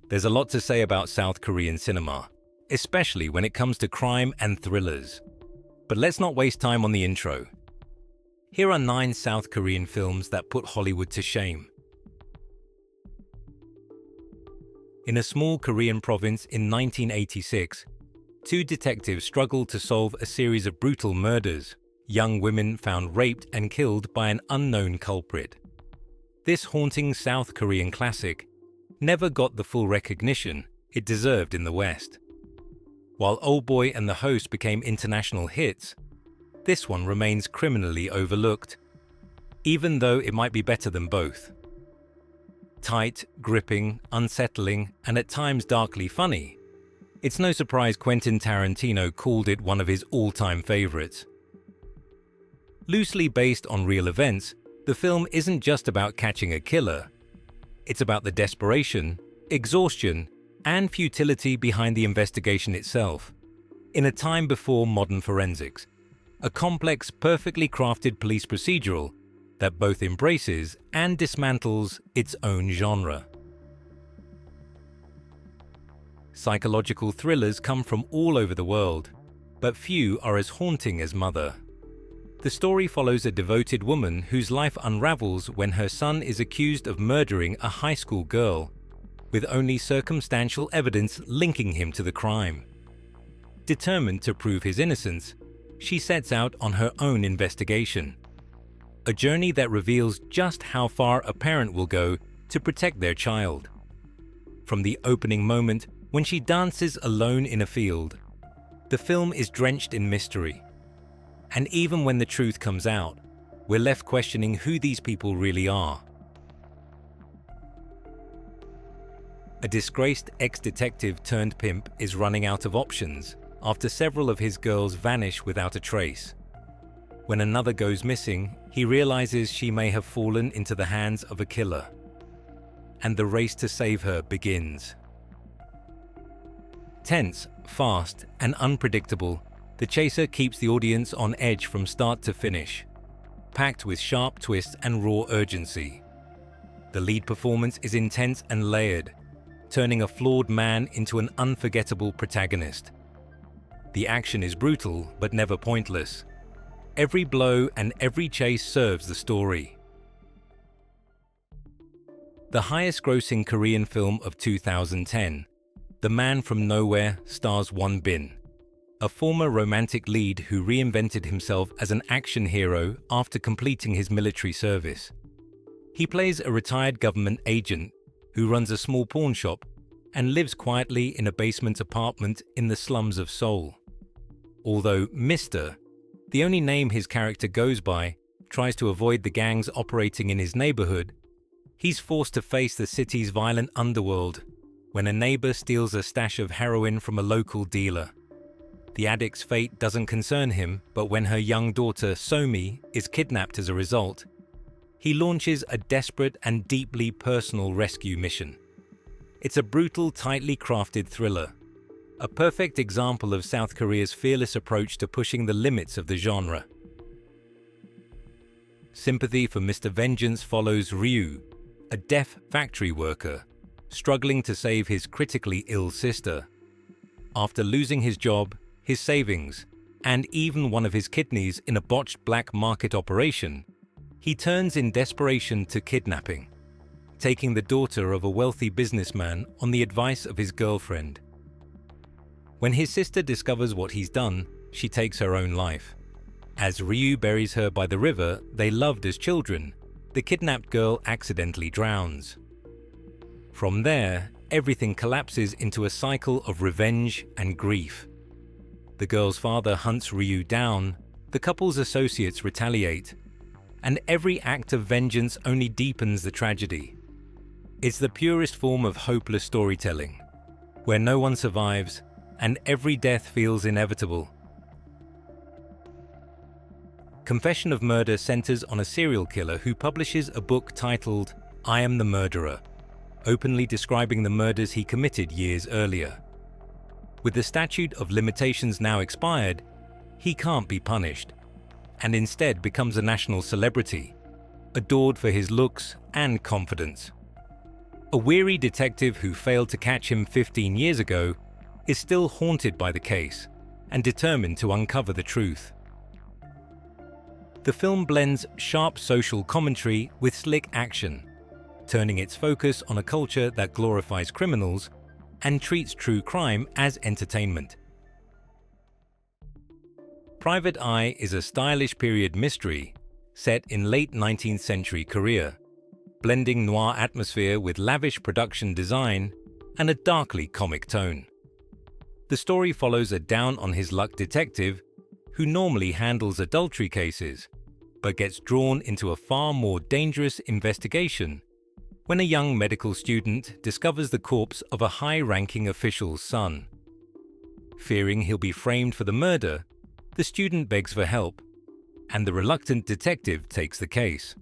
There's a lot to say about South Korean cinema, especially when it comes to crime and thrillers. But let's not waste time on the intro. Here are 9 South Korean films that put Hollywood to shame. In a small Korean province in 1986, 2 detectives struggled to solve a series of brutal murders, young women found raped and killed by an unknown culprit. This haunting South Korean classic never got the full recognition it deserved in the West. While Oldboy and The Host became international hits, this one remains criminally overlooked, even though it might be better than both. Tight, gripping, unsettling, and at times darkly funny, it's no surprise Quentin Tarantino called it one of his all-time favorites. Loosely based on real events, the film isn't just about catching a killer. It's about the desperation, exhaustion, and futility behind the investigation itself. In a time before modern forensics, a complex, perfectly crafted police procedural that both embraces and dismantles its own genre. Psychological thrillers come from all over the world, but few are as haunting as Mother. The story follows a devoted woman whose life unravels when her son is accused of murdering a high school girl, with only circumstantial evidence linking him to the crime. Determined to prove his innocence, she sets out on her own investigation, a journey that reveals just how far a parent will go to protect their child. From the opening moment when she dances alone in a field, the film is drenched in mystery. And even when the truth comes out, we're left questioning who these people really are. A disgraced ex-detective turned pimp is running out of options after several of his girls vanish without a trace. When another goes missing, he realizes she may have fallen into the hands of a killer. And the race to save her begins. Tense, fast, and unpredictable, The Chaser keeps the audience on edge from start to finish, packed with sharp twists and raw urgency. The lead performance is intense and layered, turning a flawed man into an unforgettable protagonist. The action is brutal but never pointless. Every blow and every chase serves the story. The highest-grossing Korean film of 2010, The Man from Nowhere, stars Won Bin, a former romantic lead who reinvented himself as an action hero after completing his military service. He plays a retired government agent who runs a small pawn shop and lives quietly in a basement apartment in the slums of Seoul. Although Mr., the only name his character goes by, tries to avoid the gangs operating in his neighborhood, he's forced to face the city's violent underworld when a neighbor steals a stash of heroin from a local dealer. The addict's fate doesn't concern him, but when her young daughter, Somi, is kidnapped as a result, he launches a desperate and deeply personal rescue mission. It's a brutal, tightly crafted thriller, a perfect example of South Korea's fearless approach to pushing the limits of the genre. Sympathy for Mr. Vengeance follows Ryu, a deaf factory worker, struggling to save his critically ill sister. After losing his job, his savings, and even one of his kidneys in a botched black market operation, he turns in desperation to kidnapping, taking the daughter of a wealthy businessman on the advice of his girlfriend. When his sister discovers what he's done, she takes her own life. As Ryu buries her by the river they loved as children, the kidnapped girl accidentally drowns. From there, everything collapses into a cycle of revenge and grief. The girl's father hunts Ryu down, the couple's associates retaliate, and every act of vengeance only deepens the tragedy. It's the purest form of hopeless storytelling, where no one survives and every death feels inevitable. Confession of Murder centers on a serial killer who publishes a book titled I Am the Murderer, openly describing the murders he committed years earlier. With the statute of limitations now expired, he can't be punished, and instead becomes a national celebrity, adored for his looks and confidence. A weary detective who failed to catch him 15 years ago is still haunted by the case and determined to uncover the truth. The film blends sharp social commentary with slick action, turning its focus on a culture that glorifies criminals and treats true crime as entertainment. Private Eye is a stylish period mystery set in late 19th century Korea, blending noir atmosphere with lavish production design and a darkly comic tone. The story follows a down-on-his-luck detective who normally handles adultery cases, but gets drawn into a far more dangerous investigation when a young medical student discovers the corpse of a high-ranking official's son. Fearing he'll be framed for the murder, the student begs for help, and the reluctant detective takes the case.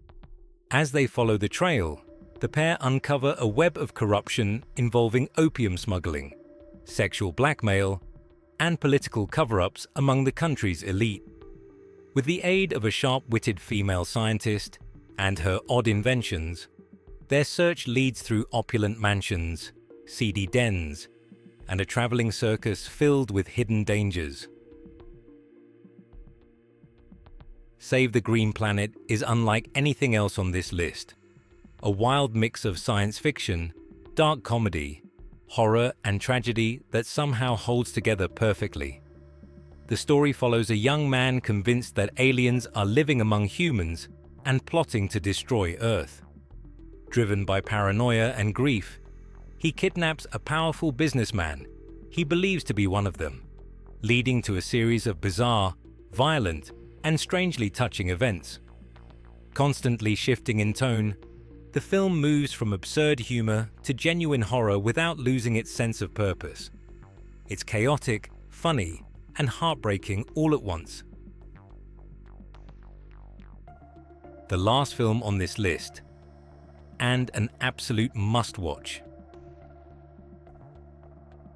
As they follow the trail, the pair uncover a web of corruption involving opium smuggling, sexual blackmail, and political cover-ups among the country's elite. With the aid of a sharp-witted female scientist and her odd inventions, their search leads through opulent mansions, seedy dens, and a traveling circus filled with hidden dangers. Save the Green Planet is unlike anything else on this list. A wild mix of science fiction, dark comedy, horror, and tragedy that somehow holds together perfectly. The story follows a young man convinced that aliens are living among humans and plotting to destroy Earth. Driven by paranoia and grief, he kidnaps a powerful businessman he believes to be one of them, leading to a series of bizarre, violent, and strangely touching events. Constantly shifting in tone, the film moves from absurd humor to genuine horror without losing its sense of purpose. It's chaotic, funny, and heartbreaking all at once. The last film on this list, and an absolute must-watch.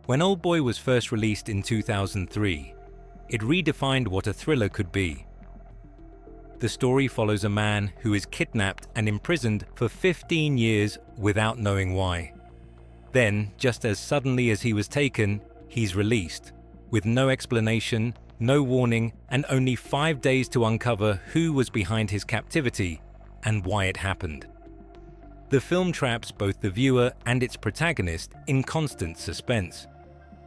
When Oldboy was first released in 2003, it redefined what a thriller could be. The story follows a man who is kidnapped and imprisoned for 15 years without knowing why. Then, just as suddenly as he was taken, he's released, with no explanation, no warning, and only 5 days to uncover who was behind his captivity and why it happened. The film traps both the viewer and its protagonist in constant suspense,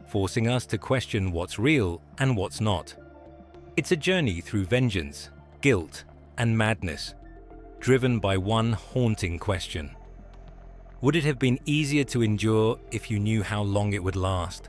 forcing us to question what's real and what's not. It's a journey through vengeance, guilt, and madness, driven by one haunting question. Would it have been easier to endure if you knew how long it would last?